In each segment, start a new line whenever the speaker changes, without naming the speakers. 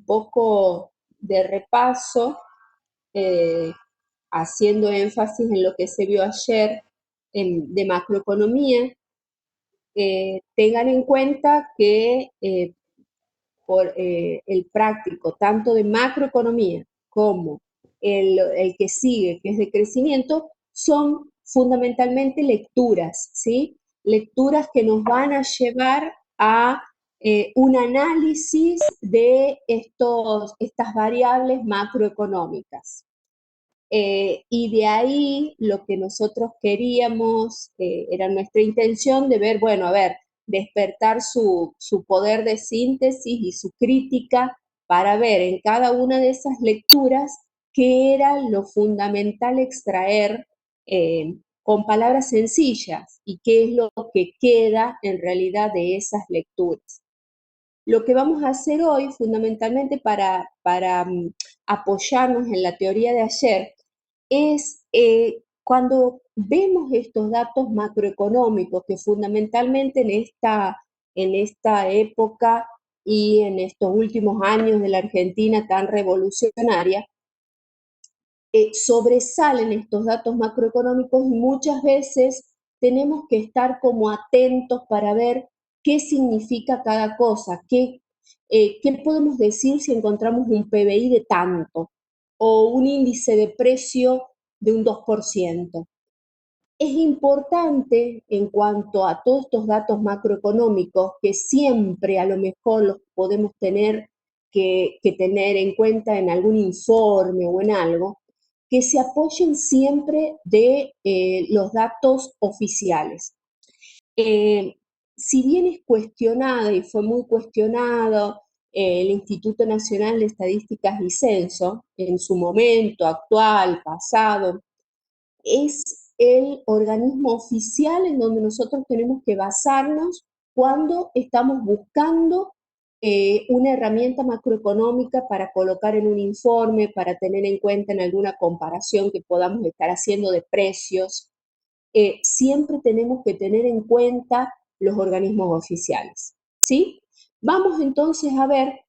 poco de repaso, eh, haciendo énfasis en lo que se vio ayer de macroeconomía. Tengan en cuenta que por el práctico, tanto de macroeconomía como el que sigue, que es de crecimiento, son fundamentalmente lecturas, ¿sí? Lecturas que nos van a llevar a un análisis de estas variables macroeconómicas. Y de ahí lo que nosotros queríamos, era nuestra intención de ver, bueno, a ver, despertar su poder de síntesis y su crítica para ver en cada una de esas lecturas qué era lo fundamental extraer con palabras sencillas y qué es lo que queda en realidad de esas lecturas. Lo que vamos a hacer hoy, fundamentalmente para apoyarnos en la teoría de ayer, es cuando vemos estos datos macroeconómicos que fundamentalmente en esta época y en estos últimos años de la Argentina tan revolucionaria, sobresalen estos datos macroeconómicos y muchas veces tenemos que estar como atentos para ver qué significa cada cosa, qué podemos decir si encontramos un PBI de tanto o un índice de precio de un 2%. Es importante en cuanto a todos estos datos macroeconómicos que siempre a lo mejor los podemos tener que tener en cuenta en algún informe o en algo, que se apoyen siempre de los datos oficiales. Si bien es cuestionada y fue muy cuestionado el Instituto Nacional de Estadísticas y Censo en su momento, actual, pasado, es el organismo oficial en donde nosotros tenemos que basarnos cuando estamos buscando una herramienta macroeconómica para colocar en un informe, para tener en cuenta en alguna comparación que podamos estar haciendo de precios. Siempre tenemos que tener en cuenta los organismos oficiales, ¿sí? Vamos entonces a ver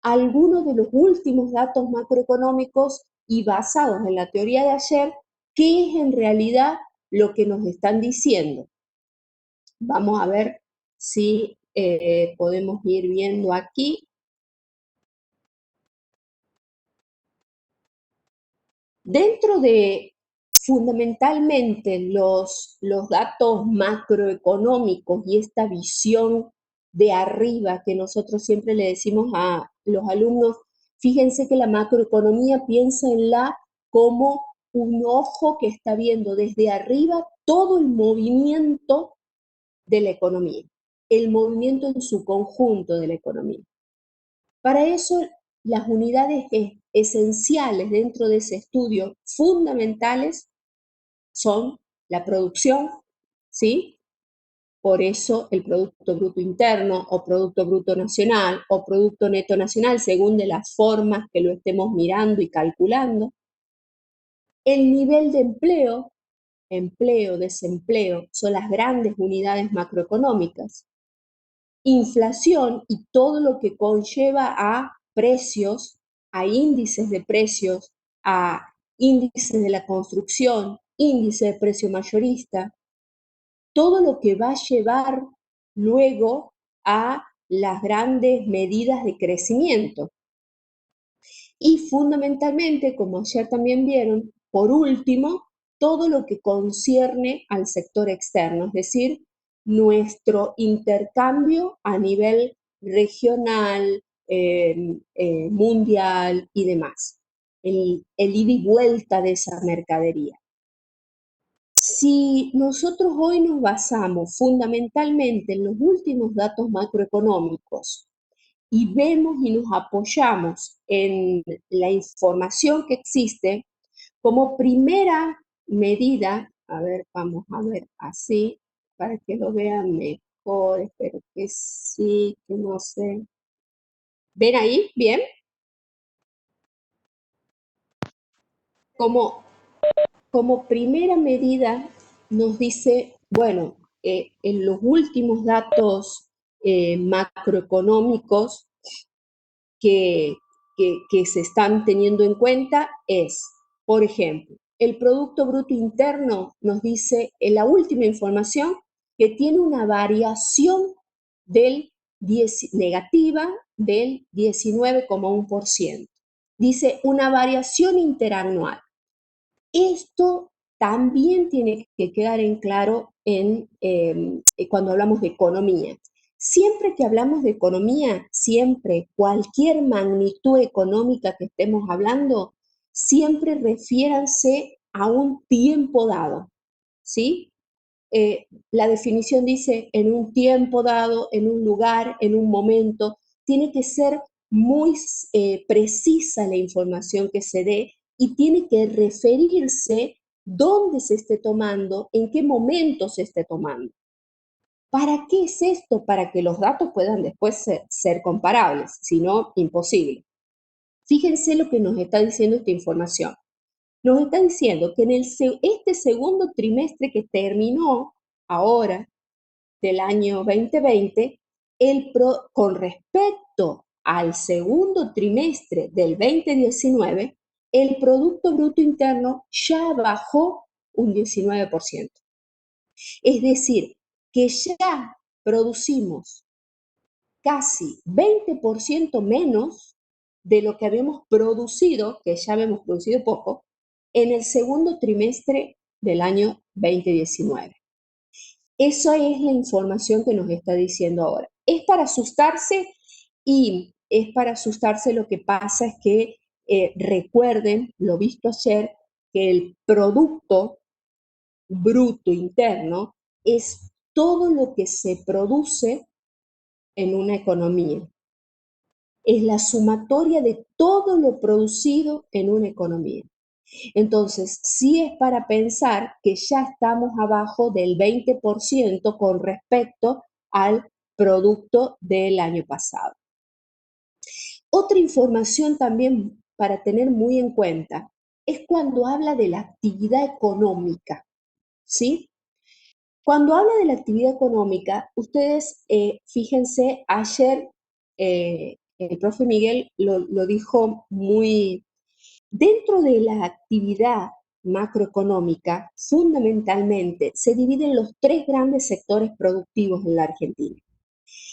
algunos de los últimos datos macroeconómicos y basados en la teoría de ayer, qué es en realidad lo que nos están diciendo. Vamos a ver si podemos ir viendo aquí. Dentro de fundamentalmente los datos macroeconómicos y esta visión de arriba que nosotros siempre le decimos a los alumnos, fíjense que la macroeconomía piensa en la como un ojo que está viendo desde arriba todo el movimiento de la economía, el movimiento en su conjunto de la economía. Para eso, las unidades esenciales dentro de ese estudio, fundamentales, son la producción, ¿sí? Por eso el Producto Bruto Interno o Producto Bruto Nacional o Producto Neto Nacional, según de las formas que lo estemos mirando y calculando. El nivel de empleo, desempleo, son las grandes unidades macroeconómicas. Inflación y todo lo que conlleva a precios, a índices de precios, a índices de la construcción, índice de precio mayorista, todo lo que va a llevar luego a las grandes medidas de crecimiento. Y fundamentalmente, como ayer también vieron, por último, todo lo que concierne al sector externo, es decir, nuestro intercambio a nivel regional, mundial y demás, el ida y vuelta de esa mercadería. Si nosotros hoy nos basamos fundamentalmente en los últimos datos macroeconómicos y vemos y nos apoyamos en la información que existe, como primera medida, a ver, vamos a ver así, para que lo vean mejor, espero que sí, que no sé. ¿Ven ahí? ¿Bien? Como, como primera medida nos dice, bueno, en los últimos datos macroeconómicos que que se están teniendo en cuenta es, por ejemplo, el Producto Bruto Interno nos dice en la última información que tiene una variación negativa del 19,1%. Dice una variación interanual. Esto también tiene que quedar en claro cuando hablamos de economía. Siempre que hablamos de economía, siempre, cualquier magnitud económica que estemos hablando, siempre refiéranse a un tiempo dado, ¿sí? La definición dice en un tiempo dado, en un lugar, en un momento. Tiene que ser muy precisa la información que se dé y tiene que referirse dónde se esté tomando, en qué momento se esté tomando. ¿Para qué es esto? Para que los datos puedan después ser comparables, si no, imposible. Fíjense lo que nos está diciendo esta información. Nos está diciendo que en este segundo trimestre que terminó ahora, del año 2020, con respecto al segundo trimestre del 2019, el Producto Bruto Interno ya bajó un 19%. Es decir, que ya producimos casi 20% menos de lo que habíamos producido, que ya habíamos producido poco, en el segundo trimestre del año 2019. Esa es la información que nos está diciendo ahora. Es para asustarse y es para asustarse. Lo que pasa es que recuerden, lo visto ayer, que el Producto Bruto Interno es todo lo que se produce en una economía. Es la sumatoria de todo lo producido en una economía. Entonces, sí es para pensar que ya estamos abajo del 20% con respecto al producto del año pasado. Otra información también para tener muy en cuenta es cuando habla de la actividad económica, ¿sí? Cuando habla de la actividad económica, ustedes fíjense, ayer el profe Miguel lo dijo muy. Dentro de la actividad macroeconómica, fundamentalmente se dividen los tres grandes sectores productivos en la Argentina.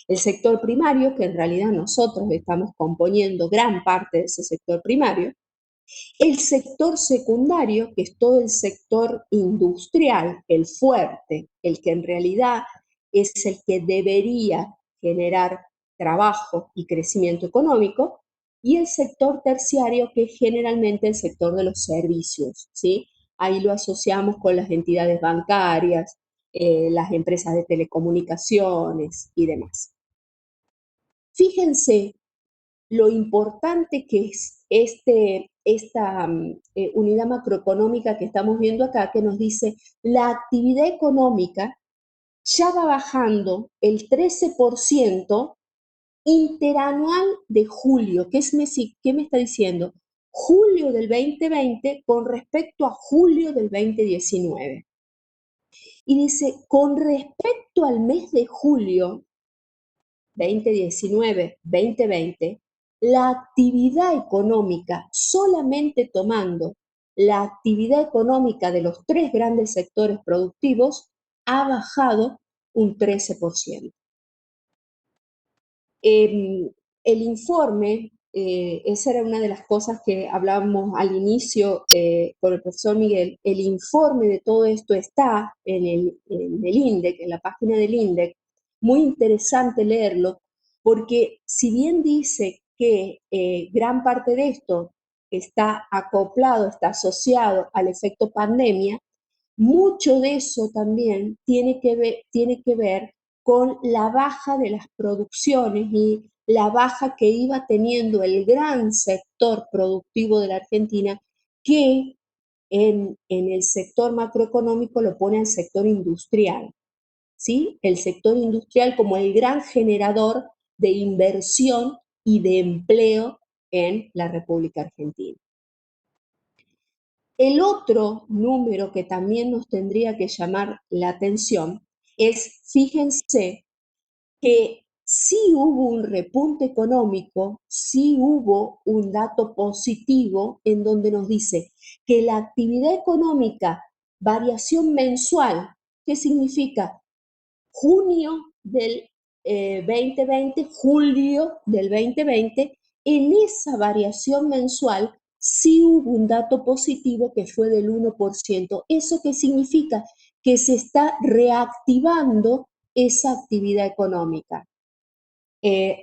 El sector primario, que en realidad nosotros estamos componiendo gran parte de ese sector primario. El sector secundario, que es todo el sector industrial, el fuerte, el que en realidad es el que debería generar trabajo y crecimiento económico, y el sector terciario, que es generalmente el sector de los servicios, ¿sí? Ahí lo asociamos con las entidades bancarias, las empresas de telecomunicaciones y demás. Fíjense lo importante que es esta unidad macroeconómica que estamos viendo acá, que nos dice la actividad económica ya va bajando el 13% interanual de julio. ¿Qué me está diciendo? Julio del 2020 con respecto a julio del 2019. Y dice, con respecto al mes de julio 2019-2020, la actividad económica, solamente tomando la actividad económica de los tres grandes sectores productivos, ha bajado un 13%. El informe, esa era una de las cosas que hablábamos al inicio con el profesor Miguel, el informe de todo esto está en el INDEC, en la página del INDEC. Muy interesante leerlo, porque si bien dice que gran parte de esto está acoplado, está asociado al efecto pandemia, mucho de eso también tiene que ver con la baja de las producciones y la baja que iba teniendo el gran sector productivo de la Argentina, que en el sector macroeconómico lo pone al sector industrial, ¿sí? El sector industrial como el gran generador de inversión y de empleo en la República Argentina. El otro número que también nos tendría que llamar la atención es, fíjense, que sí hubo un repunte económico, sí hubo un dato positivo en donde nos dice que la actividad económica, variación mensual, ¿qué significa? Junio del 2020, julio del 2020, en esa variación mensual sí hubo un dato positivo que fue del 1%. ¿Eso qué significa? Que se está reactivando esa actividad económica.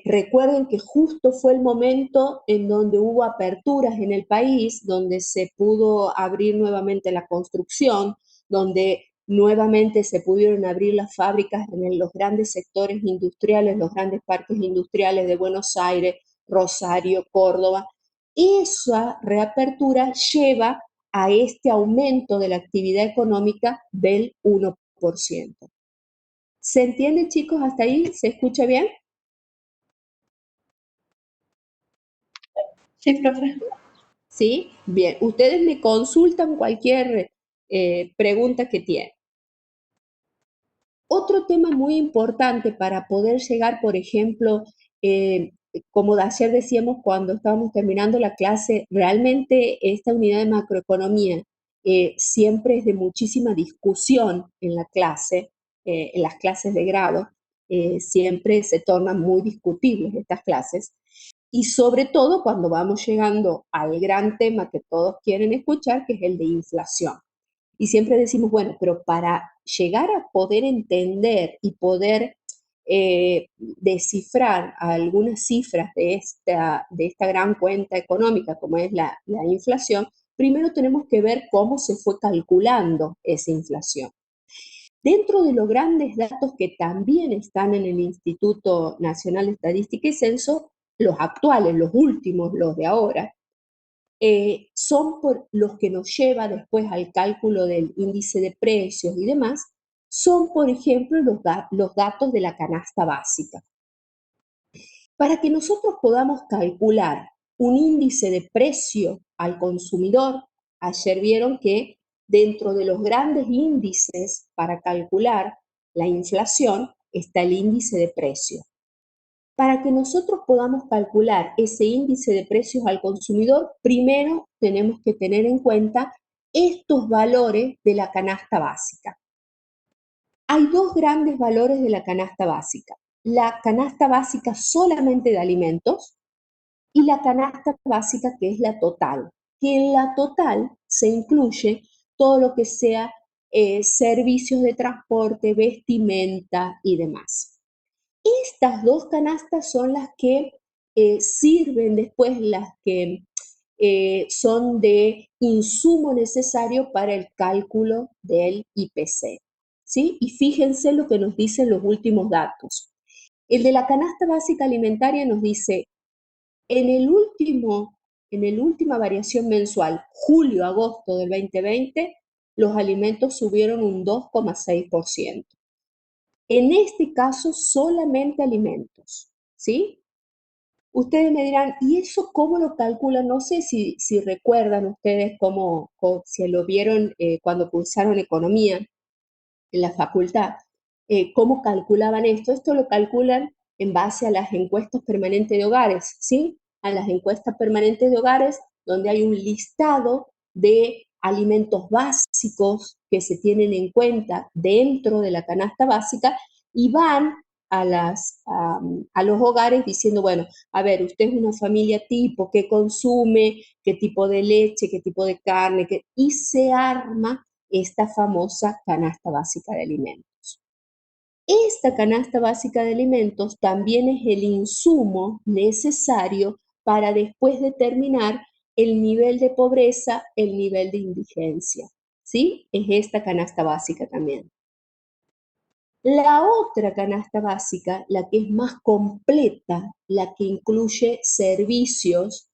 Recuerden que justo fue el momento en donde hubo aperturas en el país, donde se pudo abrir nuevamente la construcción, donde nuevamente se pudieron abrir las fábricas en los grandes sectores industriales, los grandes parques industriales de Buenos Aires, Rosario, Córdoba. Esa reapertura lleva a este aumento de la actividad económica del 1%. ¿Se entiende, chicos, hasta ahí? ¿Se escucha bien?
Sí, profe.
¿Sí? Bien, ustedes me consultan cualquier pregunta que tienen. Otro tema muy importante para poder llegar, por ejemplo, como ayer decíamos cuando estábamos terminando la clase, realmente esta unidad de macroeconomía siempre es de muchísima discusión en la clase, en las clases de grado, siempre se tornan muy discutibles estas clases. Y sobre todo cuando vamos llegando al gran tema que todos quieren escuchar, que es el de inflación. Y siempre decimos, bueno, pero para llegar a poder entender y poder descifrar algunas cifras de esta gran cuenta económica como es la inflación, primero tenemos que ver cómo se fue calculando esa inflación. Dentro de los grandes datos que también están en el Instituto Nacional de Estadística y Censo, los actuales, los últimos, los de ahora, son por los que nos lleva después al cálculo del índice de precios y demás, son, por ejemplo, los datos de la canasta básica. Para que nosotros podamos calcular un índice de precio al consumidor, ayer vieron que dentro de los grandes índices para calcular la inflación está el índice de precio. Para que nosotros podamos calcular ese índice de precios al consumidor, primero tenemos que tener en cuenta estos valores de la canasta básica. Hay dos grandes valores de la canasta básica. La canasta básica solamente de alimentos y la canasta básica que es la total, que en la total se incluye todo lo que sea servicios de transporte, vestimenta y demás. Estas dos canastas son las que sirven después, las que son de insumo necesario para el cálculo del IPC. ¿Sí? Y fíjense lo que nos dicen los últimos datos. El de la canasta básica alimentaria nos dice, en el última variación mensual, julio-agosto del 2020, los alimentos subieron un 2,6%. En este caso, solamente alimentos, ¿sí? Ustedes me dirán, ¿y eso cómo lo calculan? No sé si recuerdan ustedes si lo vieron cuando cursaron economía en la facultad, cómo calculaban esto. Esto lo calculan en base a las encuestas permanentes de hogares, ¿sí? A las encuestas permanentes de hogares, donde hay un listado de alimentos básicos que se tienen en cuenta dentro de la canasta básica y van a los hogares diciendo, bueno, a ver, usted es una familia tipo, ¿qué consume? ¿Qué tipo de leche? ¿Qué tipo de carne? Y se arma esta famosa canasta básica de alimentos. Esta canasta básica de alimentos también es el insumo necesario para después determinar el nivel de pobreza, el nivel de indigencia. ¿Sí? Es esta canasta básica también. La otra canasta básica, la que es más completa, la que incluye servicios,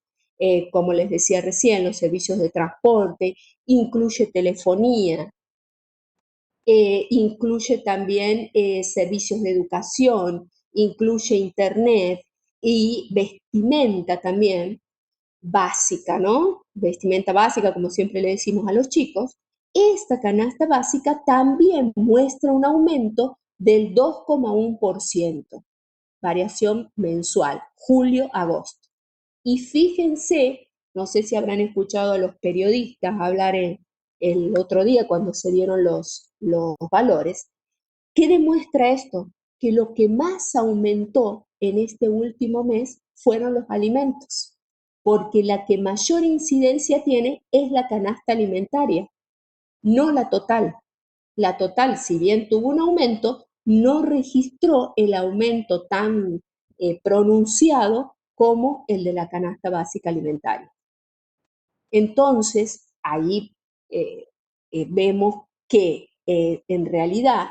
como les decía recién, los servicios de transporte, incluye telefonía, incluye también servicios de educación, incluye internet y vestimenta también básica, ¿no? Vestimenta básica, como siempre le decimos a los chicos. Esta canasta básica también muestra un aumento del 2,1%. variación mensual, julio-agosto. Y fíjense, no sé si habrán escuchado a los periodistas hablar el otro día cuando se dieron los valores. ¿Qué demuestra esto? Que lo que más aumentó en este último mes fueron los alimentos, porque la que mayor incidencia tiene es la canasta alimentaria, no la total. La total, si bien tuvo un aumento, no registró el aumento tan pronunciado como el de la canasta básica alimentaria. Entonces, ahí vemos que en realidad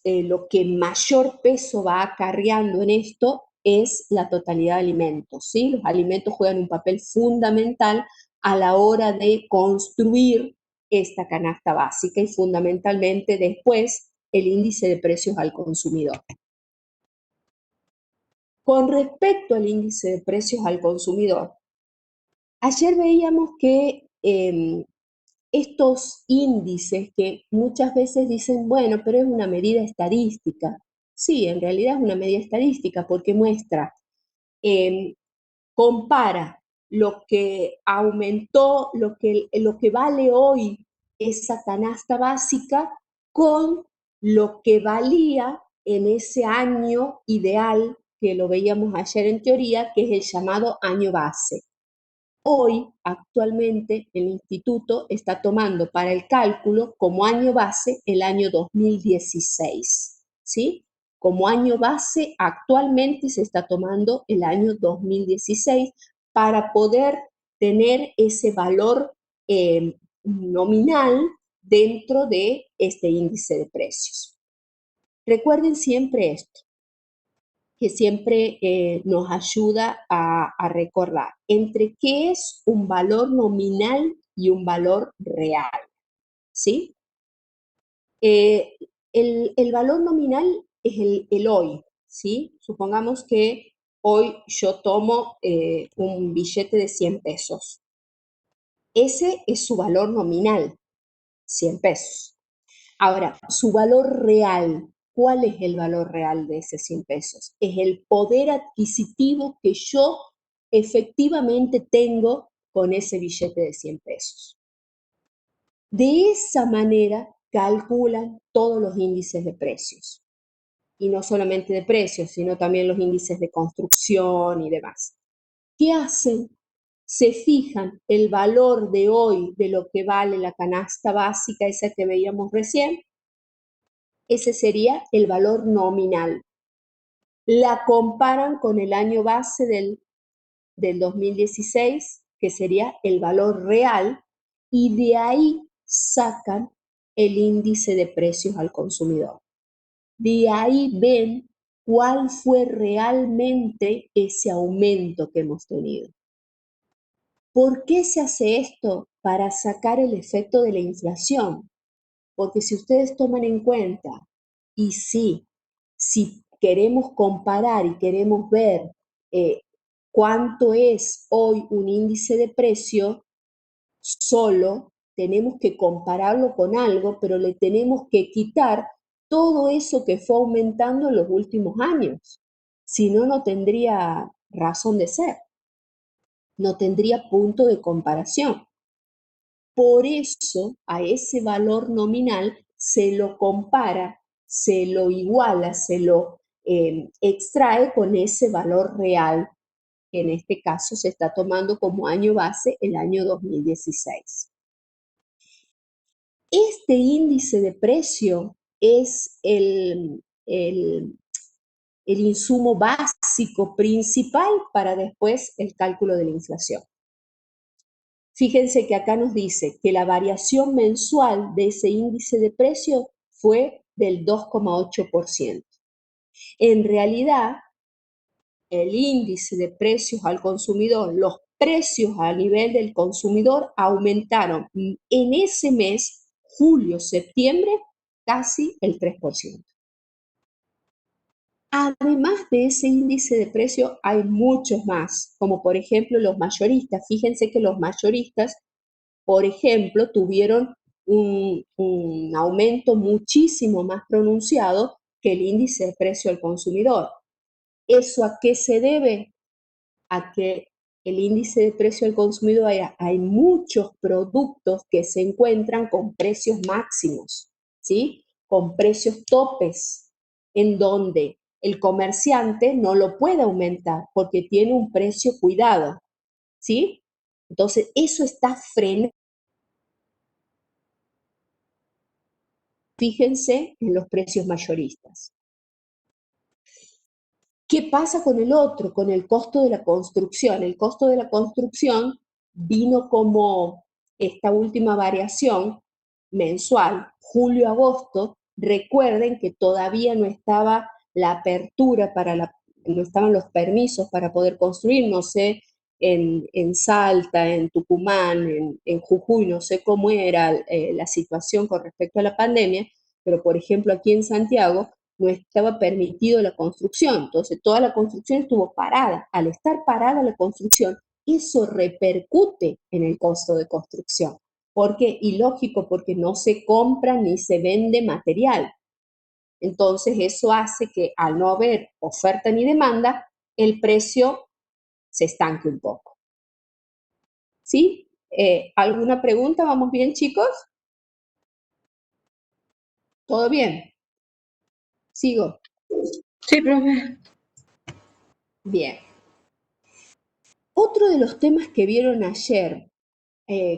lo que mayor peso va acarreando en esto es la totalidad de alimentos, ¿sí? Los alimentos juegan un papel fundamental a la hora de construir esta canasta básica y fundamentalmente después el índice de precios al consumidor. Con respecto al índice de precios al consumidor, ayer veíamos que estos índices que muchas veces dicen, bueno, pero es una medida estadística. Sí, en realidad es una medida estadística porque muestra, compara lo que aumentó, lo que vale hoy esa canasta básica con lo que valía en ese año ideal que lo veíamos ayer en teoría, que es el llamado año base. Hoy, actualmente, el instituto está tomando para el cálculo como año base el año 2016, ¿sí? Como año base, actualmente se está tomando el año 2016 para poder tener ese valor nominal dentro de este índice de precios. Recuerden siempre esto, que siempre nos ayuda a recordar entre qué es un valor nominal y un valor real, ¿sí? El valor nominal es el hoy, ¿sí? Supongamos que hoy yo tomo un billete de 100 pesos. Ese es su valor nominal, 100 pesos. Ahora, su valor real, ¿cuál es el valor real de ese 100 pesos? Es el poder adquisitivo que yo efectivamente tengo con ese billete de 100 pesos. De esa manera calculan todos los índices de precios. Y no solamente de precios, sino también los índices de construcción y demás. ¿Qué hacen? Se fijan el valor de hoy de lo que vale la canasta básica, esa que veíamos recién. Ese sería el valor nominal. La comparan con el año base del 2016, que sería el valor real, y de ahí sacan el índice de precios al consumidor. De ahí ven cuál fue realmente ese aumento que hemos tenido. ¿Por qué se hace esto? Para sacar el efecto de la inflación. Porque si ustedes toman en cuenta, y sí, si queremos comparar y queremos ver cuánto es hoy un índice de precio, solo tenemos que compararlo con algo, pero le tenemos que quitar todo eso que fue aumentando en los últimos años. Si no, no tendría razón de ser, no tendría punto de comparación. Por eso a ese valor nominal se lo compara, se lo iguala, se lo extrae con ese valor real, que en este caso se está tomando como año base el año 2016. Este índice de precio es el insumo básico principal para después el cálculo de la inflación. Fíjense que acá nos dice que la variación mensual de ese índice de precio fue del 2,8%. En realidad, el índice de precios al consumidor, los precios a nivel del consumidor aumentaron en ese mes, julio-septiembre, casi el 3%. Además de ese índice de precio, hay muchos más, como por ejemplo los mayoristas. Fíjense que los mayoristas, por ejemplo, tuvieron un aumento muchísimo más pronunciado que el índice de precio al consumidor. ¿Eso a qué se debe? A que el índice de precio del consumidor, hay muchos productos que se encuentran con precios máximos, ¿sí? Con precios topes, en donde el comerciante no lo puede aumentar porque tiene un precio cuidado, ¿sí? Entonces, eso está frenado. Fíjense en los precios mayoristas. ¿Qué pasa con el otro, con el costo de la construcción? El costo de la construcción vino como esta última variación mensual, julio-agosto. Recuerden que todavía no estaba la apertura no estaban los permisos para poder construir, no sé, en Salta, en Tucumán, en Jujuy, no sé cómo era la situación con respecto a la pandemia, pero por ejemplo aquí en Santiago no estaba permitido la construcción, entonces toda la construcción estuvo parada. Al estar parada la construcción, eso repercute en el costo de construcción. ¿Por qué? Y lógico, porque no se compra ni se vende material. Entonces eso hace que al no haber oferta ni demanda, el precio se estanque un poco. ¿Sí? ¿Alguna pregunta? ¿Vamos bien, chicos? ¿Todo bien? Sigo.
Sí, profe.
Bien. Otro de los temas que vieron ayer,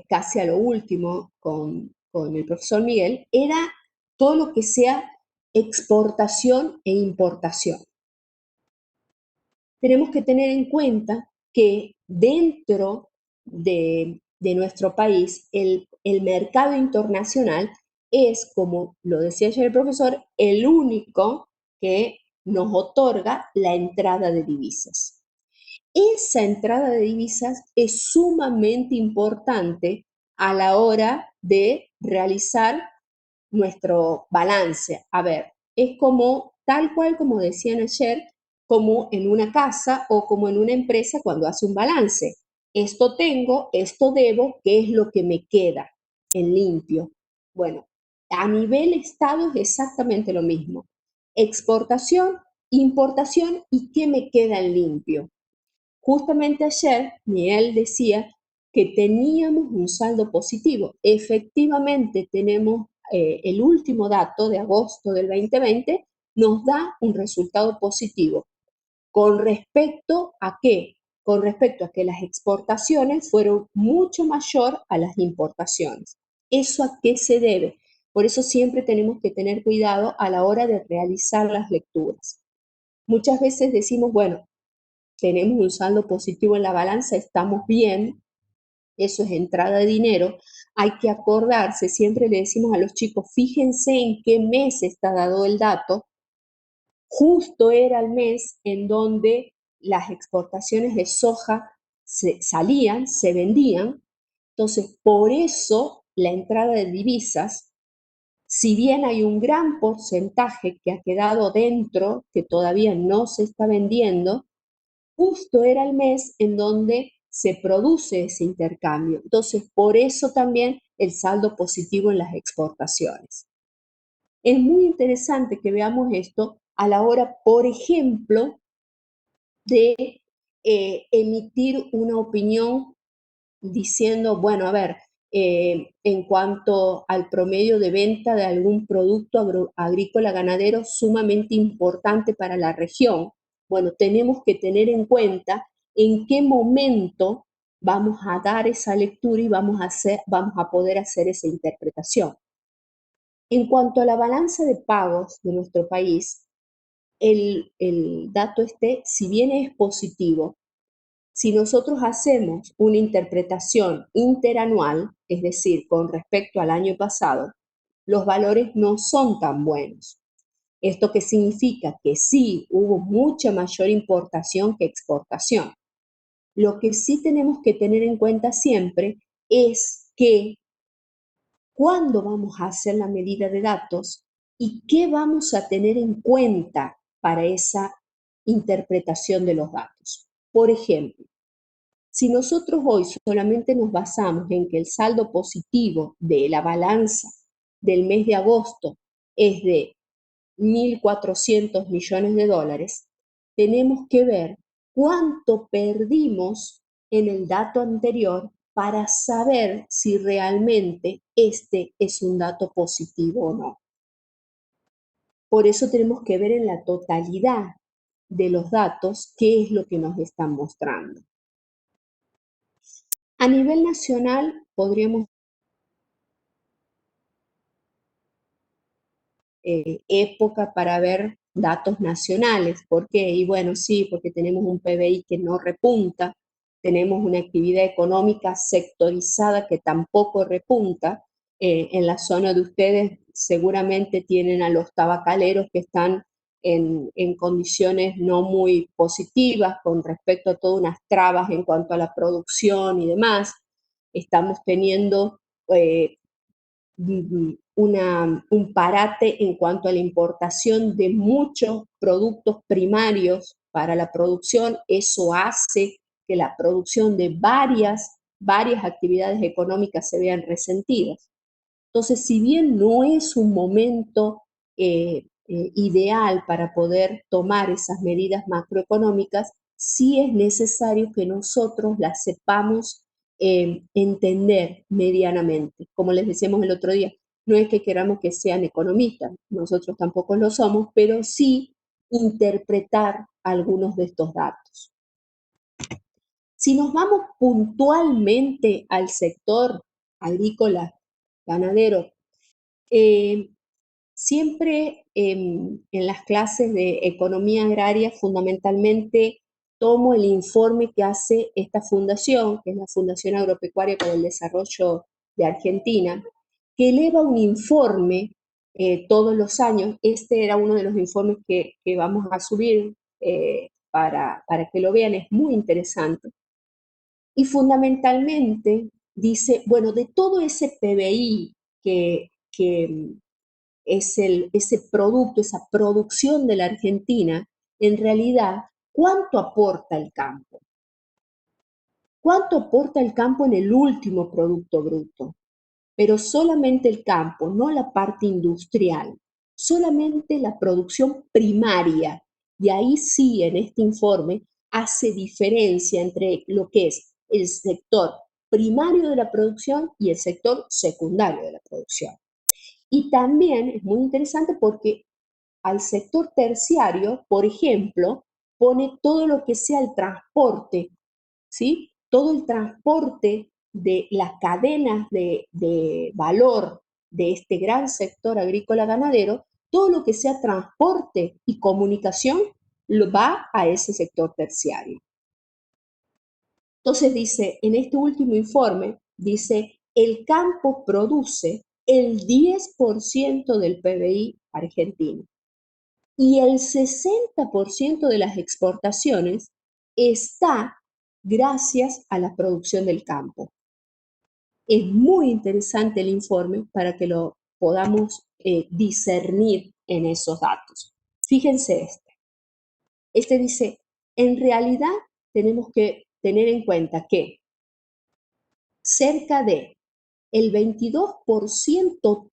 casi a lo último con el profesor Miguel, era todo lo que sea exportación e importación. Tenemos que tener en cuenta que dentro de nuestro país, el mercado internacional es, como lo decía ayer el profesor, el único que nos otorga la entrada de divisas. Esa entrada de divisas es sumamente importante a la hora de realizar nuestro balance. A ver, es como tal cual como decían ayer, como en una casa o como en una empresa cuando hace un balance. Esto tengo, esto debo, ¿qué es lo que me queda en limpio? Bueno, a nivel Estado es exactamente lo mismo. Exportación, importación y qué me queda en limpio. Justamente ayer Miguel decía que teníamos un saldo positivo. Efectivamente tenemos el último dato de agosto del 2020, nos da un resultado positivo. ¿Con respecto a qué? Con respecto a que las exportaciones fueron mucho mayor a las importaciones. ¿Eso a qué se debe? Por eso siempre tenemos que tener cuidado a la hora de realizar las lecturas. Muchas veces decimos, bueno, tenemos un saldo positivo en la balanza, estamos bien, eso es entrada de dinero. Hay que acordarse, siempre le decimos a los chicos, fíjense en qué mes está dado el dato. Justo era el mes en donde las exportaciones de soja salían, se vendían. Entonces, por eso la entrada de divisas, si bien hay un gran porcentaje que ha quedado dentro, que todavía no se está vendiendo, justo era el mes en donde se produce ese intercambio. Entonces, por eso también el saldo positivo en las exportaciones. Es muy interesante que veamos esto a la hora, por ejemplo, de emitir una opinión diciendo, bueno, a ver, en cuanto al promedio de venta de algún producto agrícola ganadero sumamente importante para la región, bueno, tenemos que tener en cuenta en qué momento vamos a dar esa lectura y vamos a poder hacer esa interpretación. En cuanto a la balanza de pagos de nuestro país, el dato si bien es positivo, si nosotros hacemos una interpretación interanual, es decir, con respecto al año pasado, los valores no son tan buenos. ¿Esto qué significa? Que sí hubo mucha mayor importación que exportación. Lo que sí tenemos que tener en cuenta siempre es que cuándo vamos a hacer la medida de datos y qué vamos a tener en cuenta para esa interpretación de los datos. Por ejemplo, si nosotros hoy solamente nos basamos en que el saldo positivo de la balanza del mes de agosto es de 1.400 millones de dólares, tenemos que ver cuánto perdimos en el dato anterior para saber si realmente este es un dato positivo o no. Por eso tenemos que ver en la totalidad de los datos qué es lo que nos están mostrando. A nivel nacional podríamos época para ver datos nacionales. ¿Por qué? Y bueno, sí, porque tenemos un PBI que no repunta, tenemos una actividad económica sectorizada que tampoco repunta. En la zona de ustedes seguramente tienen a los tabacaleros que están en condiciones no muy positivas con respecto a todas unas trabas en cuanto a la producción y demás. Estamos teniendo un parate en cuanto a la importación de muchos productos primarios para la producción. Eso hace que la producción de varias actividades económicas se vean resentidas. Entonces, si bien no es un momento ideal para poder tomar esas medidas macroeconómicas, sí es necesario que nosotros las sepamos entender medianamente. Como les decíamos el otro día, no es que queramos que sean economistas, nosotros tampoco lo somos, pero sí interpretar algunos de estos datos. Si nos vamos puntualmente al sector agrícola, ganadero, eh, siempre en las clases de economía agraria fundamentalmente tomo el informe que hace esta fundación, que es la Fundación Agropecuaria para el Desarrollo de Argentina, que eleva un informe todos los años. Este era uno de los informes que vamos a subir para que lo vean, es muy interesante. Y fundamentalmente dice, bueno, de todo ese PBI que es ese producto, esa producción de la Argentina, en realidad, ¿cuánto aporta el campo? ¿Cuánto aporta el campo en el último producto bruto? Pero solamente el campo, no la parte industrial, solamente la producción primaria. Y ahí sí, en este informe, hace diferencia entre lo que es el sector primario de la producción y el sector secundario de la producción. Y también es muy interesante porque al sector terciario, por ejemplo, pone todo lo que sea el transporte, ¿sí? Todo el transporte de las cadenas de valor de este gran sector agrícola ganadero, todo lo que sea transporte y comunicación lo va a ese sector terciario. Entonces dice, en este último informe, dice, el campo produce el 10% del PBI argentino y el 60% de las exportaciones está gracias a la producción del campo. Es muy interesante el informe para que lo podamos discernir en esos datos. Fíjense este. Este dice, en realidad tenemos que tener en cuenta que cerca de el 22%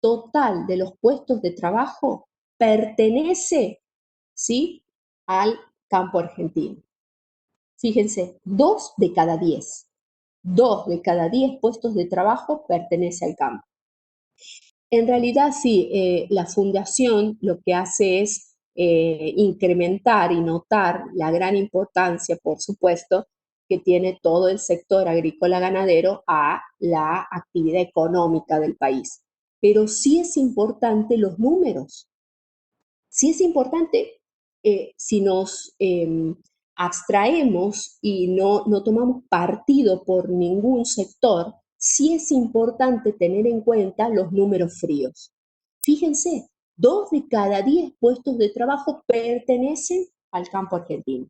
total de los puestos de trabajo pertenece, ¿sí?, al campo argentino. Fíjense, 2 de cada 10. 2 de cada 10 puestos de trabajo pertenece al campo. En realidad, sí, la fundación lo que hace es incrementar y notar la gran importancia, por supuesto, que tiene todo el sector agrícola ganadero a la actividad económica del país. Pero sí es importante los números. Sí es importante si nos abstraemos y no tomamos partido por ningún sector, sí es importante tener en cuenta los números fríos. Fíjense, 2 de cada 10 puestos de trabajo pertenecen al campo argentino.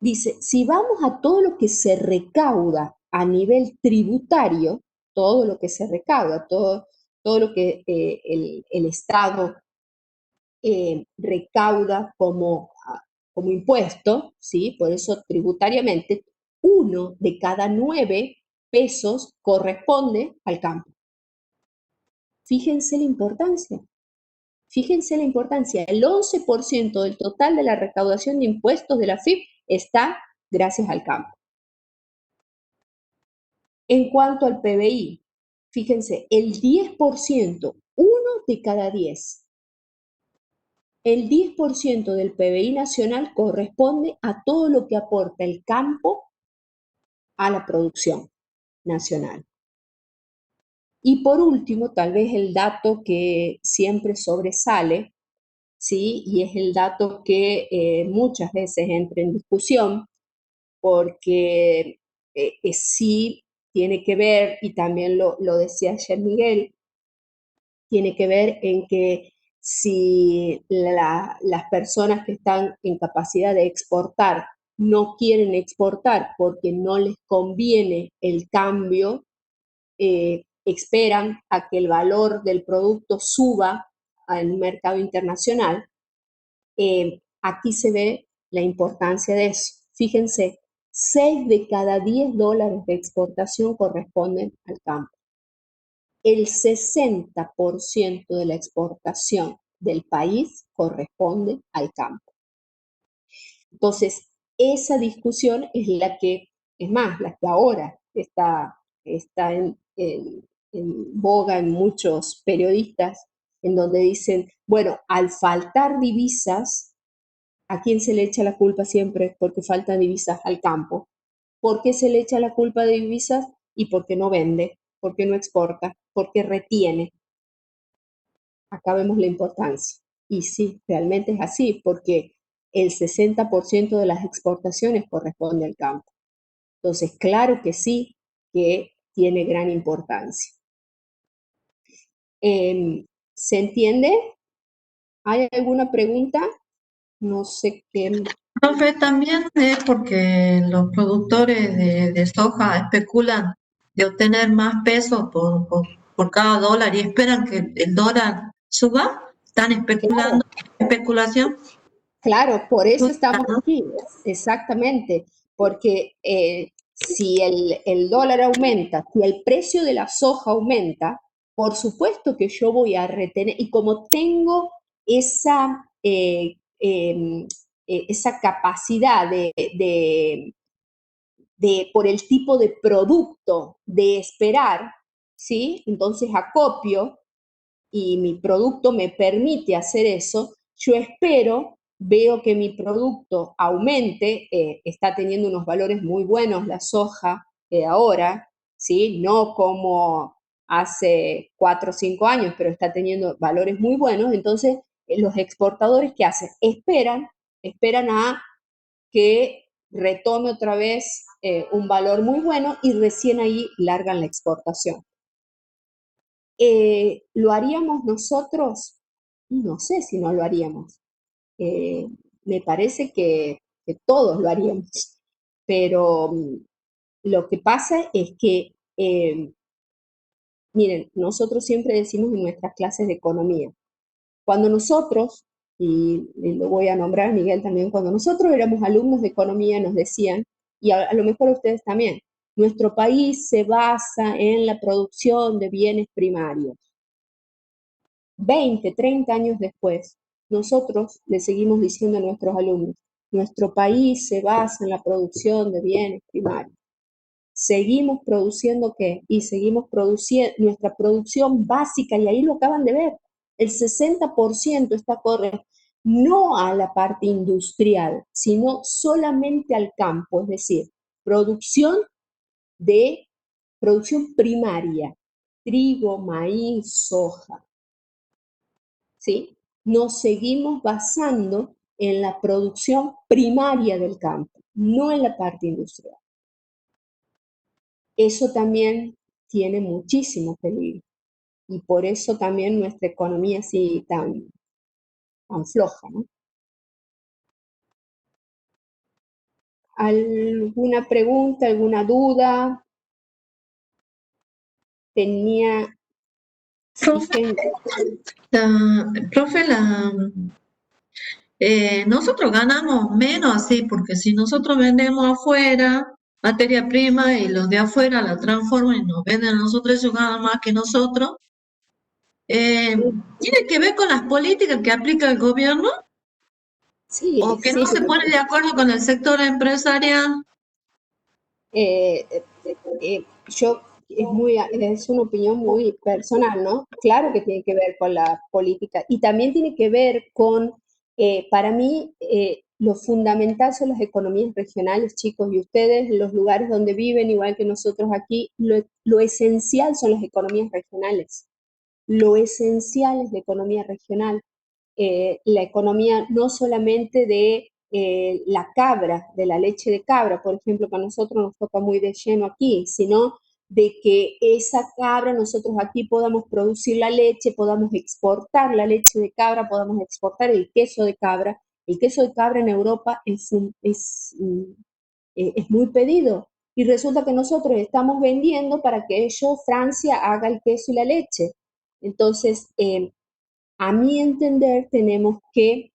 Dice, si vamos a todo lo que se recauda a nivel tributario, todo lo que se recauda, todo lo que el Estado recauda como impuesto, ¿sí? Por eso tributariamente, 1 de cada 9 pesos corresponde al campo. Fíjense la importancia. Fíjense la importancia, el 11% del total de la recaudación de impuestos de la FIP está gracias al campo. En cuanto al PBI, fíjense, el 10%, uno de cada 10, el 10% del PBI nacional corresponde a todo lo que aporta el campo a la producción nacional. Y por último, tal vez el dato que siempre sobresale, ¿sí? Y es el dato que muchas veces entra en discusión, porque sí tiene que ver, y también lo decía ayer Miguel, tiene que ver en que si las personas que están en capacidad de exportar no quieren exportar porque no les conviene el cambio, esperan a que el valor del producto suba al mercado internacional, aquí se ve la importancia de eso. Fíjense, 6 de cada 10 dólares de exportación corresponden al campo. El 60% de la exportación del país corresponde al campo. Entonces, esa discusión es la que, es más, la que ahora está en boga en muchos periodistas, en donde dicen, bueno, al faltar divisas, ¿a quién se le echa la culpa siempre porque faltan divisas? Al campo. ¿Por qué se le echa la culpa de divisas? Y porque no vende, porque no exporta, porque retiene. Acá vemos la importancia. Y sí, realmente es así, porque el 60% de las exportaciones corresponde al campo. Entonces, claro que sí, que tiene gran importancia. ¿Se entiende? ¿Hay alguna pregunta? No sé qué.
Profe, también es porque los productores de soja especulan de obtener más peso por cada dólar y esperan que el dólar suba. Están especulando,
Claro,
especulación.
claro, por eso estamos aquí, exactamente, porque si el dólar aumenta, si el precio de la soja aumenta, por supuesto que yo voy a retener, y como tengo esa, esa capacidad por el tipo de producto de esperar, ¿sí? Entonces acopio y mi producto me permite hacer eso, yo espero, veo que mi producto aumente, está teniendo unos valores muy buenos la soja ahora, ¿sí? No como hace 4 o 5 años, pero está teniendo valores muy buenos, entonces los exportadores, ¿qué hacen? Esperan a que retome otra vez un valor muy bueno y recién ahí largan la exportación. ¿Lo haríamos nosotros? No sé si no lo haríamos. Eh, Me parece que todos lo haríamos. Pero lo que pasa es que, miren, nosotros siempre decimos en nuestras clases de economía, cuando nosotros, y lo voy a nombrar Miguel también, cuando nosotros éramos alumnos de economía nos decían, y a lo mejor ustedes también, nuestro país se basa en la producción de bienes primarios. 20, 30 años después, nosotros le seguimos diciendo a nuestros alumnos, nuestro país se basa en la producción de bienes primarios. Seguimos produciendo ¿qué? Y seguimos produciendo nuestra producción básica, y ahí lo acaban de ver, el 60% está corriendo no a la parte industrial, sino solamente al campo, es decir, producción de producción primaria, trigo, maíz, soja. ¿Sí? Nos seguimos basando en la producción primaria del campo, no en la parte industrial. Eso también tiene muchísimo peligro y por eso también nuestra economía así tan floja, ¿no? ¿Alguna pregunta, alguna duda? Tenía,
Profe, profe, nosotros ganamos menos así, porque si nosotros vendemos afuera materia prima y los de afuera la transforman y nos venden a nosotros, ellos ganan más que nosotros. Eh, ¿Tiene que ver con las políticas que aplica el gobierno o
Sí,
que no
sí,
se pone de acuerdo con el sector empresarial?
eh, yo es una opinión muy personal, ¿no? Claro que tiene que ver con la política y también tiene que ver con, para mí, lo fundamental son las economías regionales, chicos, y ustedes, los lugares donde viven, igual que nosotros aquí, lo esencial son las economías regionales. Lo esencial es la economía regional. La economía no solamente de la cabra, de la leche de cabra, por ejemplo, que a nosotros nos toca muy de lleno aquí, sino de que esa cabra nosotros aquí podamos producir la leche, podamos exportar la leche de cabra, podamos exportar el queso de cabra. El queso de cabra en Europa es muy pedido y resulta que nosotros estamos vendiendo para que ellos, Francia, haga el queso y la leche. Entonces, a mi entender, tenemos que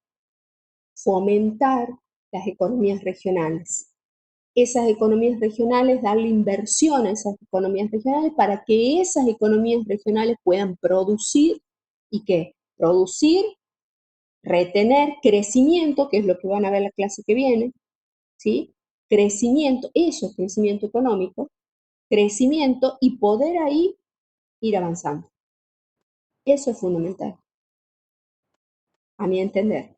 fomentar las economías regionales. Esas economías regionales, darle inversión a esas economías regionales para que esas economías regionales puedan producir y que producir, retener crecimiento, que es lo que van a ver la clase que viene, ¿sí? Crecimiento, eso es crecimiento económico, crecimiento y poder ahí ir avanzando. Eso es fundamental, a mi entender.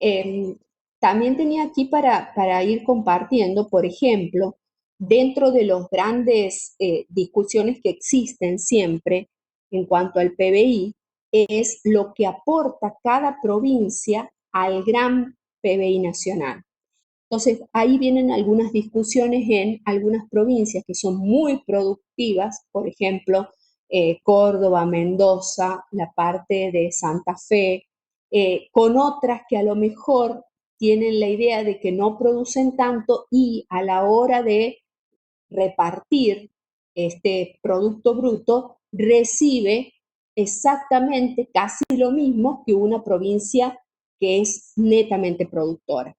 Eh, También tenía aquí para ir compartiendo, por ejemplo, dentro de los grandes discusiones que existen siempre en cuanto al PBI, es lo que aporta cada provincia al gran PBI nacional. Entonces, ahí vienen algunas discusiones en algunas provincias que son muy productivas, por ejemplo, Córdoba, Mendoza, la parte de Santa Fe, con otras que a lo mejor tienen la idea de que no producen tanto y a la hora de repartir este producto bruto recibe exactamente casi lo mismo que una provincia que es netamente productora.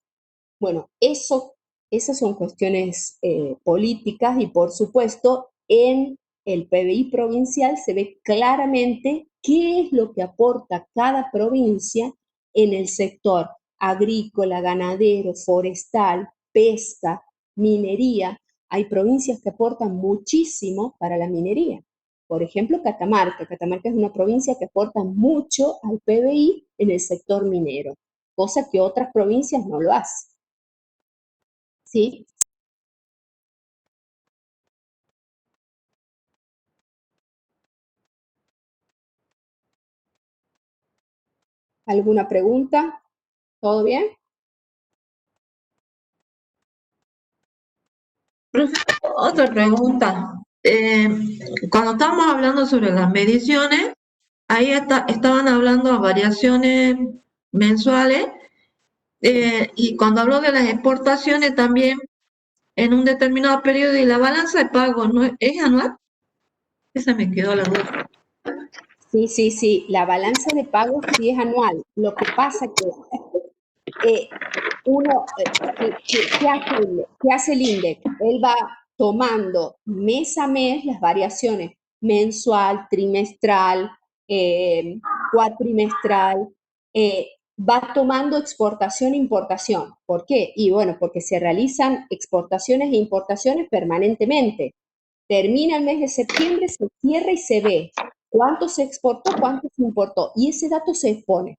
Bueno, esas son cuestiones políticas y por supuesto en el PBI provincial se ve claramente qué es lo que aporta cada provincia en el sector agrícola, ganadero, forestal, pesca, minería. Hay provincias que aportan muchísimo para la minería. Por ejemplo, Catamarca. Catamarca es una provincia que aporta mucho al PBI en el sector minero, cosa que otras provincias no lo hacen. ¿Sí? ¿Alguna pregunta? ¿Todo bien?
Profe, otra pregunta. Cuando estábamos hablando sobre las mediciones, ahí estaban hablando de variaciones mensuales y cuando habló de las exportaciones también en un determinado periodo y la balanza de pago no es anual. Esa me quedó la duda.
Sí, sí, sí. La balanza de pagos sí es anual. Lo que pasa que ¿qué hace el INDEC? Él va tomando mes a mes las variaciones mensual, trimestral, cuatrimestral, va tomando exportación e importación. ¿Por qué? Y bueno, porque se realizan exportaciones e importaciones permanentemente. Termina el mes de septiembre, se cierra y se ve cuánto se exportó, cuánto se importó. Y ese dato se expone.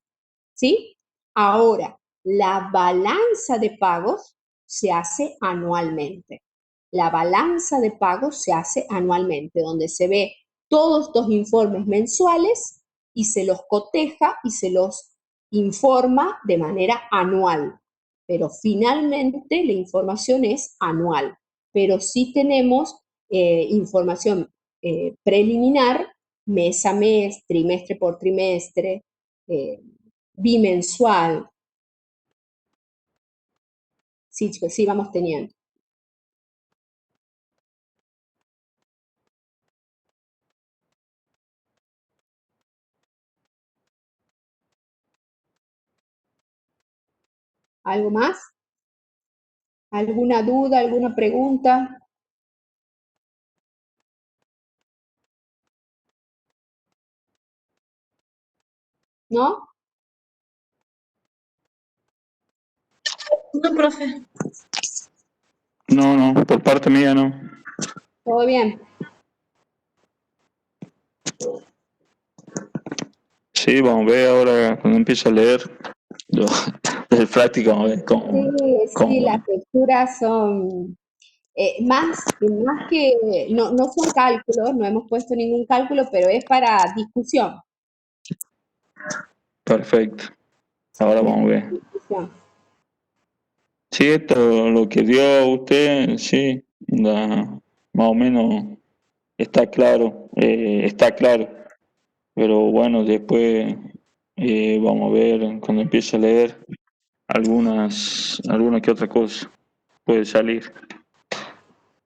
¿Sí? Ahora, la balanza de pagos se hace anualmente. La balanza de pagos se hace anualmente, donde se ve todos estos informes mensuales y se los coteja y se los informa de manera anual. Pero finalmente la información es anual. Pero sí tenemos información preliminar mes a mes, trimestre por trimestre, eh, bimensual, sí, chicos, sí vamos teniendo. ¿Algo más? ¿Alguna duda, alguna pregunta? ¿no?
No, profe.
No, no, por parte mía no.
¿Todo bien?
Sí, vamos a ver ahora cuando empiezo a leer. Yo, desde práctica vamos a ver
Sí,
cómo
las lecturas son más que, no son cálculos, no hemos puesto ningún cálculo, pero es para discusión.
perfecto. Ahora
Es
vamos a
para
ver.
discusión.
Sí, esto lo que dio usted, sí, más o menos está claro. Pero bueno, después vamos a ver cuando empiece a leer alguna que otra cosa puede salir.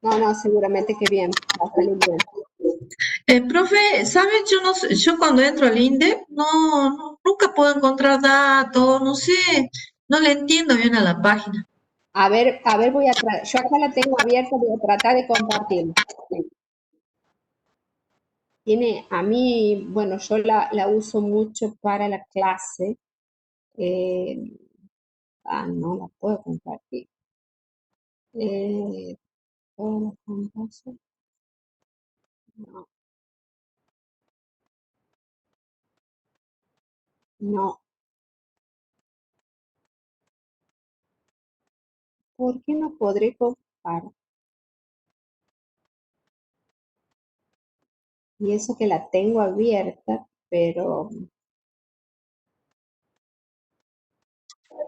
No, seguramente que bien, va a salir bien.
Profe, ¿sabes? Yo no sé, yo cuando entro al INDE nunca puedo encontrar datos, no sé, no le entiendo bien a la página.
A ver, yo acá la tengo abierta, voy a tratar de compartirla. A mí, bueno, yo la uso mucho para la clase. eh, no la puedo compartir. Todos los campos, no, no. ¿Por qué no podré compartir? Y eso que la tengo abierta, pero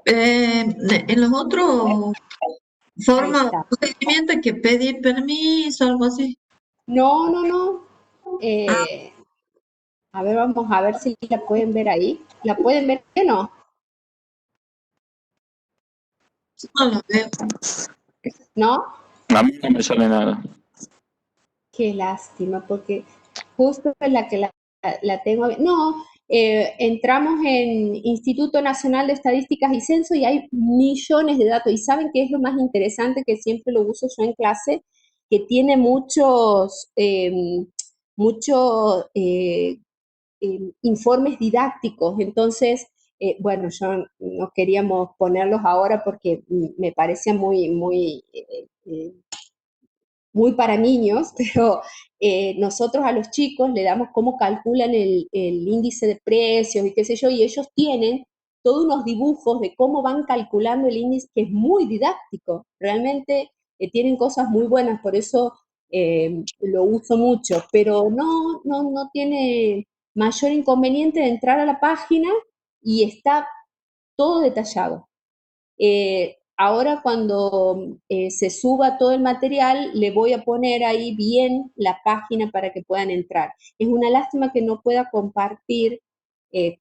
En los otros
ahí
formas de
está.
procedimiento hay que pedir permiso, algo así.
No. Eh, a ver, vamos a ver si la pueden ver ahí. ¿La pueden ver o no?
No lo veo.
¿No?
A mí no me sale nada.
Qué lástima, porque justo en la que la tengo. No, entramos en Instituto Nacional de Estadísticas y Censo y hay millones de datos. ¿Y saben qué es lo más interesante que siempre lo uso yo en clase? Que tiene muchos informes didácticos. Entonces, bueno, yo no queríamos ponerlos ahora porque me parecía muy para niños, pero nosotros a los chicos le damos cómo calculan el índice de precios y qué sé yo, y ellos tienen todos unos dibujos de cómo van calculando el índice, que es muy didáctico, realmente tienen cosas muy buenas, por eso lo uso mucho, pero no tiene mayor inconveniente de entrar a la página y está todo detallado. Ahora cuando se suba todo el material, le voy a poner ahí bien la página para que puedan entrar. Es una lástima que no pueda compartir eh,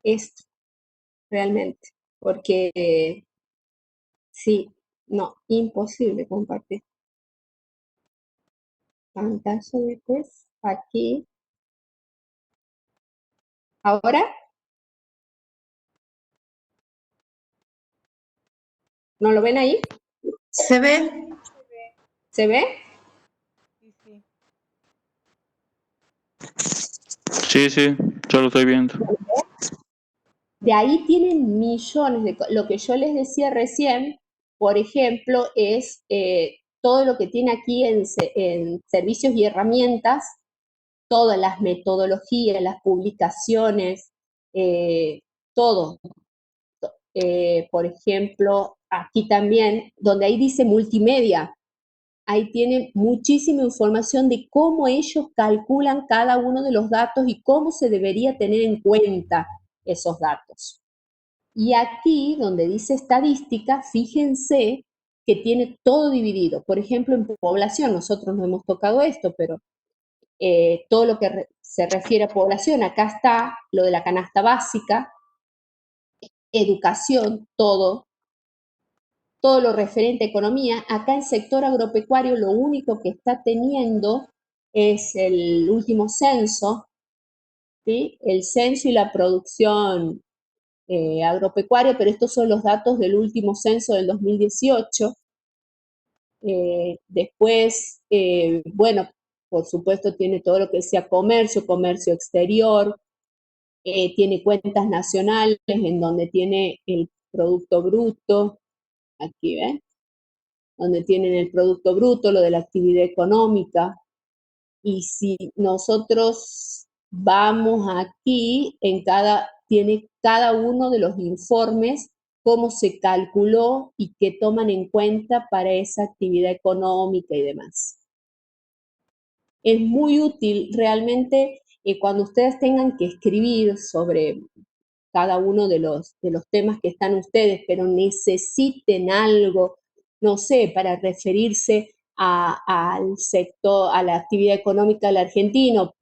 esto realmente, porque sí, no, imposible compartir. Pantalla de test, aquí. Ahora, ¿no lo ven ahí?
¿Se ve?
¿Se ve?
Sí, sí.
Sí, yo lo estoy viendo.
De ahí tienen millones de cosas. Lo que yo les decía recién, por ejemplo, es todo lo que tiene aquí en servicios y herramientas, todas las metodologías, las publicaciones, todo. Por ejemplo, aquí también, donde ahí dice multimedia, ahí tiene muchísima información de cómo ellos calculan cada uno de los datos y cómo se debería tener en cuenta esos datos. Y aquí, donde dice estadística, fíjense que tiene todo dividido. Por ejemplo, en población, nosotros no hemos tocado esto, pero todo lo que se refiere a población, acá está lo de la canasta básica, educación, todo lo referente a economía. Acá en sector agropecuario lo único que está teniendo es el último censo, ¿sí? El censo y la producción agropecuaria, pero estos son los datos del último censo del 2018. Después, bueno, por supuesto tiene todo lo que sea comercio exterior, tiene cuentas nacionales en donde tiene el Producto Bruto, aquí ven, donde tienen el Producto Bruto, lo de la actividad económica, y si nosotros vamos aquí, tiene cada uno de los informes cómo se calculó y qué toman en cuenta para esa actividad económica y demás. Es muy útil realmente cuando ustedes tengan que escribir sobre cada uno de los temas que están ustedes, pero necesiten algo, no sé, para referirse al sector, a la actividad económica del argentino.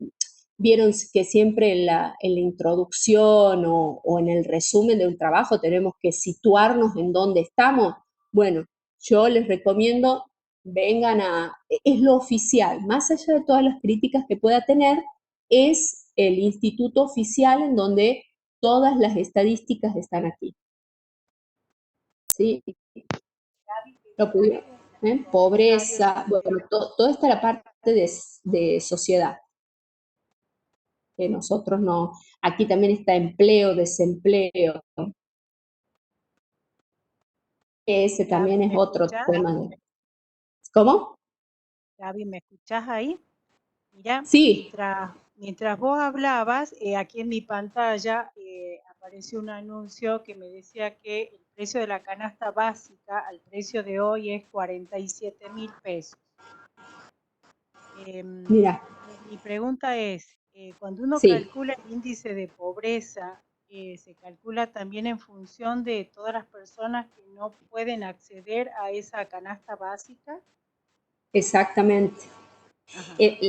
Vieron que siempre en la introducción o en el resumen de un trabajo tenemos que situarnos en dónde estamos. Bueno, yo les recomiendo, es lo oficial, más allá de todas las críticas que pueda tener, es el instituto oficial en donde todas las estadísticas están aquí. ¿Sí? Lo pudieron, pobreza, bueno, toda esta la parte de sociedad. Que nosotros no, aquí también está empleo, desempleo. Ese también es otro tema. ¿Cómo?
Gaby, ¿me escuchás ahí? Mira,
Sí.
mientras vos hablabas, aquí en mi pantalla apareció un anuncio que me decía que el precio de la canasta básica al precio de hoy es 47.000 pesos.
Mira.
Mi pregunta es, cuando uno
Sí.
calcula el índice de pobreza, ¿se calcula también en función de todas las personas que no pueden acceder a esa canasta básica?
Exactamente.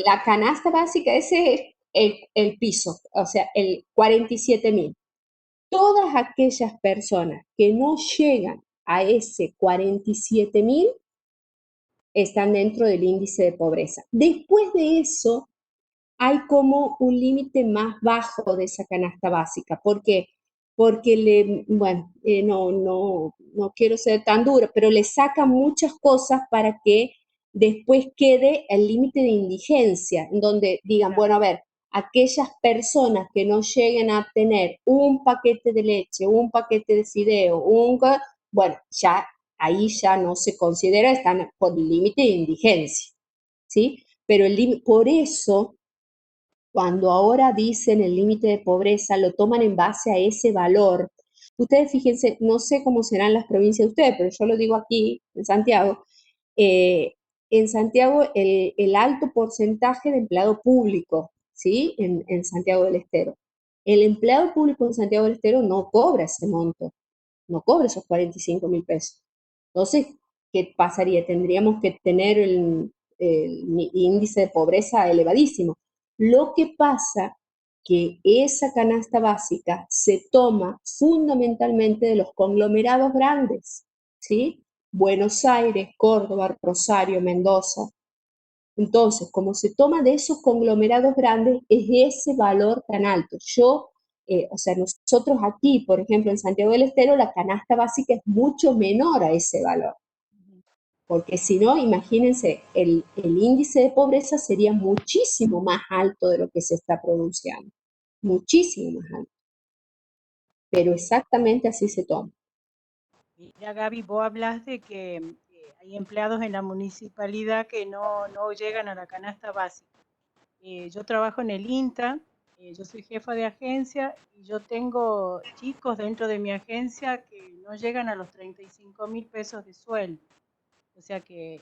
La canasta básica, ese es el piso, o sea, el 47.000. Todas aquellas personas que no llegan a ese 47.000 están dentro del índice de pobreza. Después de eso, hay como un límite más bajo de esa canasta básica. ¿Por qué? Porque no quiero ser tan dura, pero le sacan muchas cosas para que después quede el límite de indigencia, en donde digan, bueno, a ver, aquellas personas que no lleguen a tener un paquete de leche, un paquete de fideo, bueno, ya ahí ya no se considera, están por el límite de indigencia, ¿sí? Pero por eso cuando ahora dicen el límite de pobreza, lo toman en base a ese valor. Ustedes fíjense, no sé cómo serán las provincias de ustedes, pero yo lo digo aquí, en Santiago. En Santiago, el alto porcentaje de empleado público, ¿sí? En Santiago del Estero. El empleado público en Santiago del Estero no cobra ese monto, no cobra esos 45.000 pesos. Entonces, ¿qué pasaría? Tendríamos que tener el índice de pobreza elevadísimo. Lo que pasa que esa canasta básica se toma fundamentalmente de los conglomerados grandes, ¿sí? Buenos Aires, Córdoba, Rosario, Mendoza. Entonces, como se toma de esos conglomerados grandes, es ese valor tan alto. O sea, nosotros aquí, por ejemplo, en Santiago del Estero, la canasta básica es mucho menor a ese valor. Porque si no, imagínense, el índice de pobreza sería muchísimo más alto de lo que se está pronunciando. Muchísimo más alto. Pero exactamente así se toma.
Mira, Gaby, vos hablas de que hay empleados en la municipalidad que no llegan a la canasta básica. Yo trabajo en el INTA, yo soy jefa de agencia y yo tengo chicos dentro de mi agencia que no llegan a los 35.000 pesos de sueldo. O sea que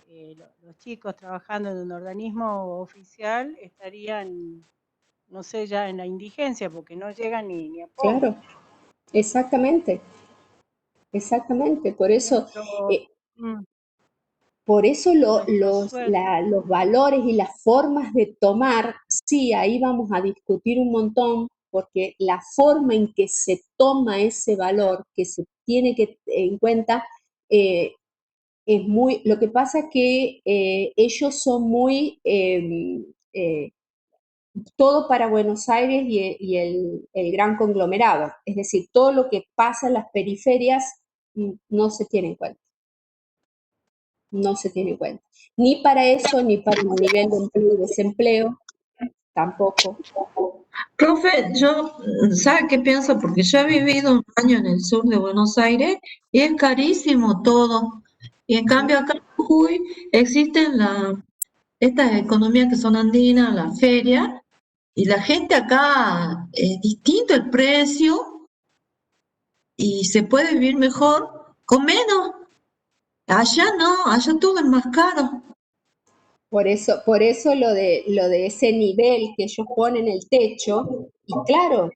los chicos trabajando en un organismo oficial estarían, no sé, ya en la indigencia porque no llegan ni a poco.
Claro, exactamente. Exactamente. Por eso,
Nuestro,
por eso
nuestro sueldo.
los valores y las formas de tomar, sí, ahí vamos a discutir un montón, porque la forma en que se toma ese valor, que se tiene que en cuenta, es muy, lo que pasa es que ellos son muy, todo para Buenos Aires y el gran conglomerado, es decir, todo lo que pasa en las periferias no se tiene en cuenta. No se tiene en cuenta. Ni para eso, ni para el nivel de empleo y desempleo, tampoco.
Profe, yo, ¿sabe qué pienso? Porque yo he vivido un año en el sur de Buenos Aires y es carísimo todo. Y en cambio acá en Jujuy existen estas economías que son andinas, la feria, y la gente acá es distinto el precio y se puede vivir mejor con menos. Allá no, allá todo es más caro.
Por eso lo de ese nivel que ellos ponen el techo, y claro,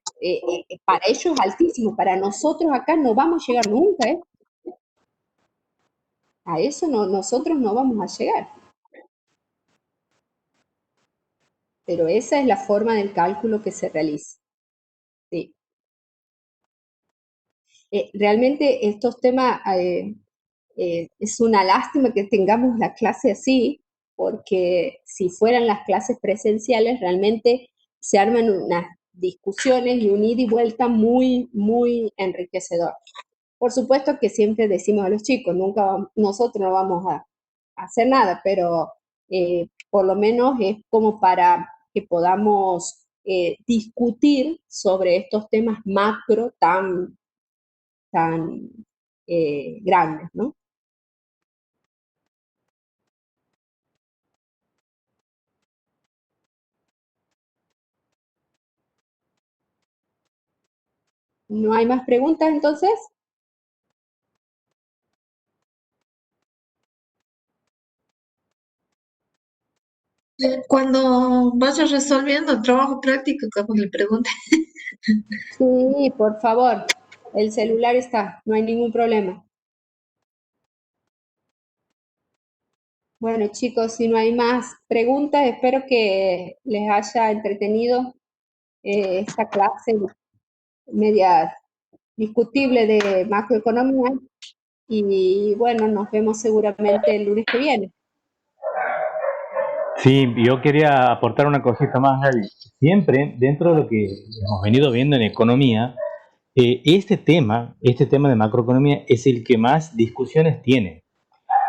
para ellos es altísimo, para nosotros acá no vamos a llegar nunca, ¿eh? A eso no, nosotros no vamos a llegar. Pero esa es la forma del cálculo que se realiza. Sí. Realmente estos temas es una lástima que tengamos la clase así, porque si fueran las clases presenciales realmente se arman unas discusiones y un ida y vuelta muy, muy enriquecedor. Por supuesto que siempre decimos a los chicos, nosotros no vamos a hacer nada, pero por lo menos es como para que podamos discutir sobre estos temas macro tan grandes, ¿no? ¿No hay más preguntas entonces?
Cuando vaya resolviendo el trabajo práctico, como le pregunte.
Sí, por favor. El celular está, no hay ningún problema. Bueno, chicos, si no hay más preguntas, espero que les haya entretenido esta clase media discutible de macroeconomía y bueno, nos vemos seguramente el lunes que viene.
Sí, yo quería aportar una cosita más, Gaby. Siempre, dentro de lo que hemos venido viendo en economía, este tema de macroeconomía es el que más discusiones tiene,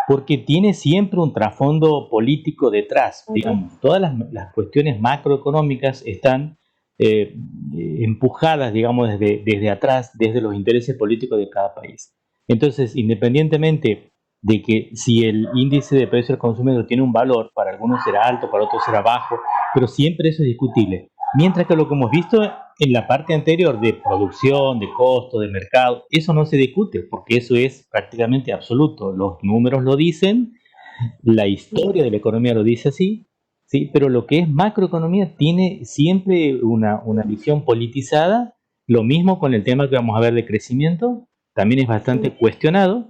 porque tiene siempre un trasfondo político detrás. Digamos, todas las cuestiones macroeconómicas están empujadas, digamos, desde atrás, desde los intereses políticos de cada país. Entonces, independientemente de que si el índice de precio del consumidor tiene un valor, para algunos será alto, para otros será bajo, pero siempre eso es discutible. Mientras que lo que hemos visto en la parte anterior de producción, de costo, de mercado, eso no se discute, porque eso es prácticamente absoluto. Los números lo dicen, la historia de la economía lo dice así, ¿sí? Pero lo que es macroeconomía tiene siempre una visión politizada. Lo mismo con el tema que vamos a ver de crecimiento, también es bastante cuestionado,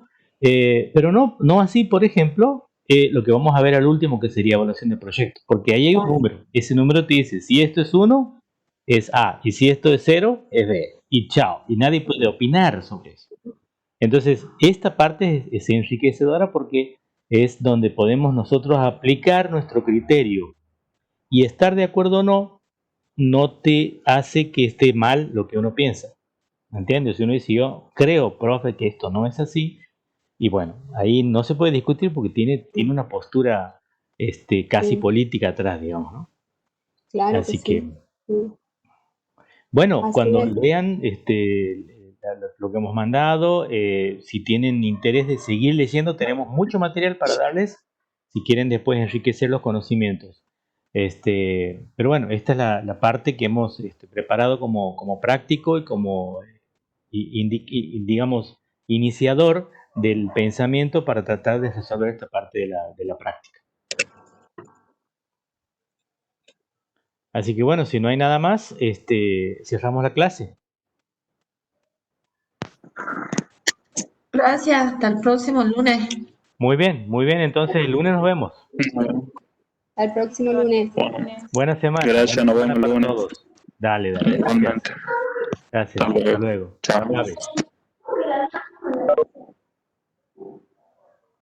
pero no así, por ejemplo, lo que vamos a ver al último, que sería evaluación de proyectos, porque ahí hay un número. Ese número te dice, si esto es 1, es A, y si esto es 0, es B, y chao, y nadie puede opinar sobre eso. Entonces, esta parte es enriquecedora porque es donde podemos nosotros aplicar nuestro criterio, y estar de acuerdo o no te hace que esté mal lo que uno piensa. ¿Entiendes? Si uno dice, yo creo, profe, que esto no es así, y bueno, ahí no se puede discutir porque tiene una postura casi
Sí,
política atrás, digamos, ¿no?
claro que
Así
sí.
que,
Sí.
bueno,
Así
cuando
es.
lean lo que hemos mandado, si tienen interés de seguir leyendo, tenemos mucho material para darles, si quieren después enriquecer los conocimientos. Pero bueno, esta es la parte que hemos preparado como práctico y como, digamos, iniciador del pensamiento para tratar de resolver esta parte de la práctica. Así que bueno, si no hay nada más, cerramos la clase.
Gracias, hasta el próximo lunes.
Muy bien, entonces el lunes nos vemos.
Bueno,
Al próximo lunes.
Buena semana.
gracias,
Buena
nos
semana
vemos el
para
lunes.
todos. Dale. Gracias.
Igualmente.
Gracias.
Hasta
Hasta
luego.
luego.
Chao.
Gaby.